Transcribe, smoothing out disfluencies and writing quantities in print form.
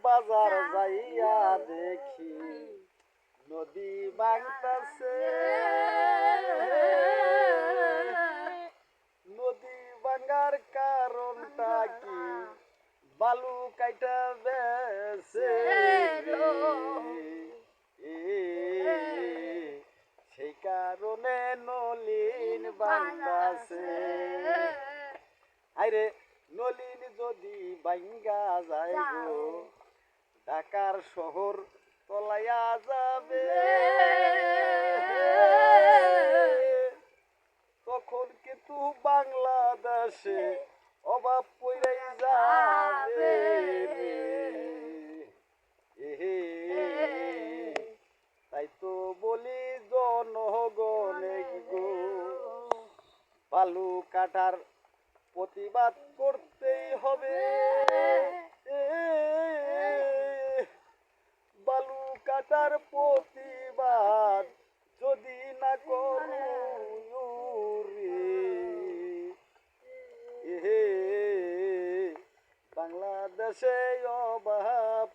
বাজার যাইয়া দেখি নদী ভাঙতাছে, নদী ভাঙার কারণটা কি বালু কাইটা বেছে সেই কারণে নলিন ভাঙতাছে। আরে নলিন যদি ভাঙ্গা যায় গো ঢাকার শহর তলাইয়া যাবে, তখন কিন্তু বাংলাদেশে অভাব পড়ে যাবে তাই তো বলি জনগণে গো বালু কাটার প্রতিবাদ করতেই হবে। বালু কাটার প্রতিবাদ যদি না করো বাংলাদেশে অভাব